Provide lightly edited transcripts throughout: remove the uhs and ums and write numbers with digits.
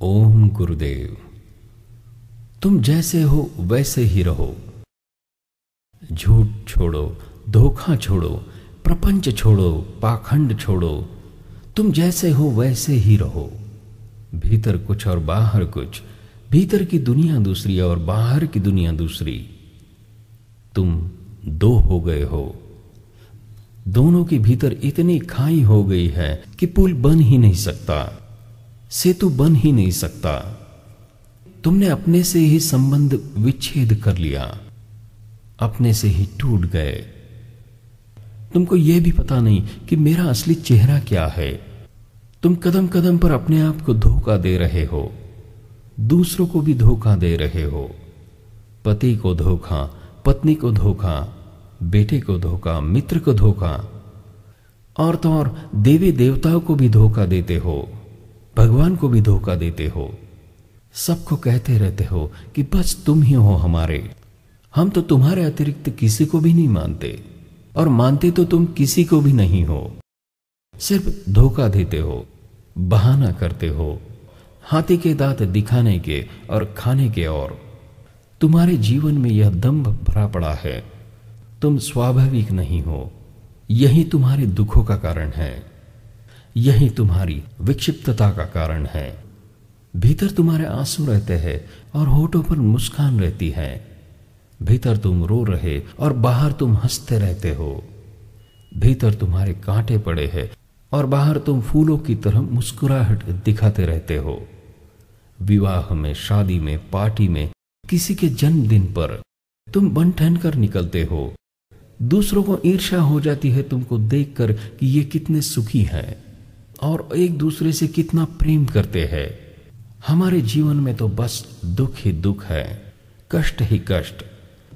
ओम गुरुदेव। तुम जैसे हो वैसे ही रहो। झूठ छोड़ो, धोखा छोड़ो, प्रपंच छोड़ो, पाखंड छोड़ो। तुम जैसे हो वैसे ही रहो। भीतर कुछ और बाहर कुछ, भीतर की दुनिया दूसरी और बाहर की दुनिया दूसरी। तुम दो हो गए हो। दोनों के भीतर इतनी खाई हो गई है कि पुल बन ही नहीं सकता, सेतु बन ही नहीं सकता। तुमने अपने से ही संबंध विच्छेद कर लिया, अपने से ही टूट गए। तुमको यह भी पता नहीं कि मेरा असली चेहरा क्या है। तुम कदम कदम पर अपने आप को धोखा दे रहे हो, दूसरों को भी धोखा दे रहे हो। पति को धोखा, पत्नी को धोखा, बेटे को धोखा, मित्र को धोखा, और तो और देवी देवताओं को भी धोखा देते हो, भगवान को भी धोखा देते हो। सबको कहते रहते हो कि बस तुम ही हो हमारे, हम तो तुम्हारे अतिरिक्त किसी को भी नहीं मानते, और मानते तो तुम किसी को भी नहीं हो। सिर्फ धोखा देते हो, बहाना करते हो, हाथी के दांत दिखाने के और खाने के। और तुम्हारे जीवन में यह दंभ भरा पड़ा है। तुम स्वाभाविक नहीं हो। यही तुम्हारे दुखों का कारण है, यही तुम्हारी विक्षिप्तता का कारण है। भीतर तुम्हारे आंसू रहते हैं और होठों पर मुस्कान रहती है। भीतर तुम रो रहे और बाहर तुम हंसते रहते हो। भीतर तुम्हारे कांटे पड़े हैं और बाहर तुम फूलों की तरह मुस्कुराहट दिखाते रहते हो। विवाह में, शादी में, पार्टी में, किसी के जन्मदिन पर तुम बन ठन कर निकलते हो। दूसरों को ईर्ष्या हो जाती है तुमको देखकर कि ये कितने सुखी हैं और एक दूसरे से कितना प्रेम करते हैं। हमारे जीवन में तो बस दुख ही दुख है, कष्ट ही कष्ट।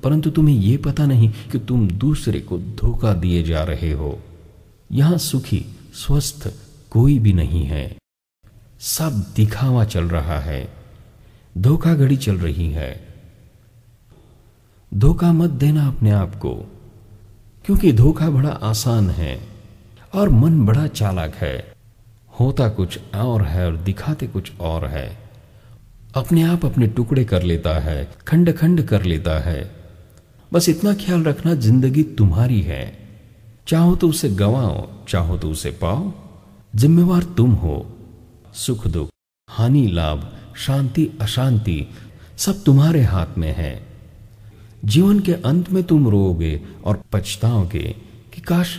परंतु तुम्हें यह पता नहीं कि तुम दूसरे को धोखा दिए जा रहे हो। यहां सुखी स्वस्थ कोई भी नहीं है। सब दिखावा चल रहा है, धोखाधड़ी चल रही है। धोखा मत देना अपने आप को, क्योंकि धोखा बड़ा आसान है और मन बड़ा चालाक है। होता कुछ और है और दिखाते कुछ और है। अपने आप अपने टुकड़े कर लेता है, खंड खंड कर लेता है। बस इतना ख्याल रखना, जिंदगी तुम्हारी है। चाहो तो उसे गंवाओ, चाहो तो उसे पाओ। जिम्मेवार तुम हो। सुख दुख, हानि लाभ, शांति अशांति सब तुम्हारे हाथ में है। जीवन के अंत में तुम रोओगे और पछताओगे कि काश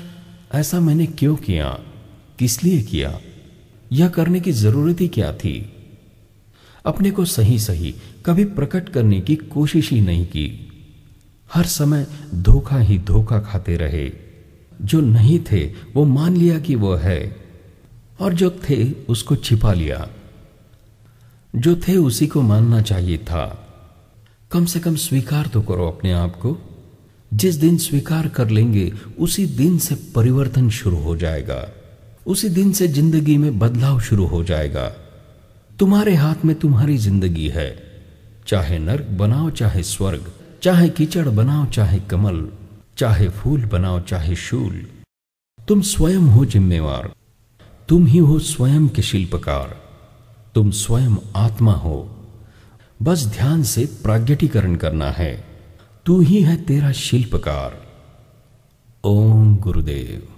ऐसा मैंने क्यों किया, किस लिए किया, यह करने की जरूरत ही क्या थी। अपने को सही सही कभी प्रकट करने की कोशिश ही नहीं की। हर समय धोखा ही धोखा खाते रहे। जो नहीं थे वो मान लिया कि वो है, और जो थे उसको छिपा लिया। जो थे उसी को मानना चाहिए था। कम से कम स्वीकार तो करो अपने आप को। जिस दिन स्वीकार कर लेंगे उसी दिन से परिवर्तन शुरू हो जाएगा, उसी दिन से जिंदगी में बदलाव शुरू हो जाएगा। तुम्हारे हाथ में तुम्हारी जिंदगी है। चाहे नर्क बनाओ चाहे स्वर्ग, चाहे कीचड़ बनाओ चाहे कमल, चाहे फूल बनाओ चाहे शूल, तुम स्वयं हो जिम्मेवार। तुम ही हो स्वयं के शिल्पकार। तुम स्वयं आत्मा हो। बस ध्यान से प्रागट्यीकरण करना है। तू ही है तेरा शिल्पकार। ओम गुरुदेव।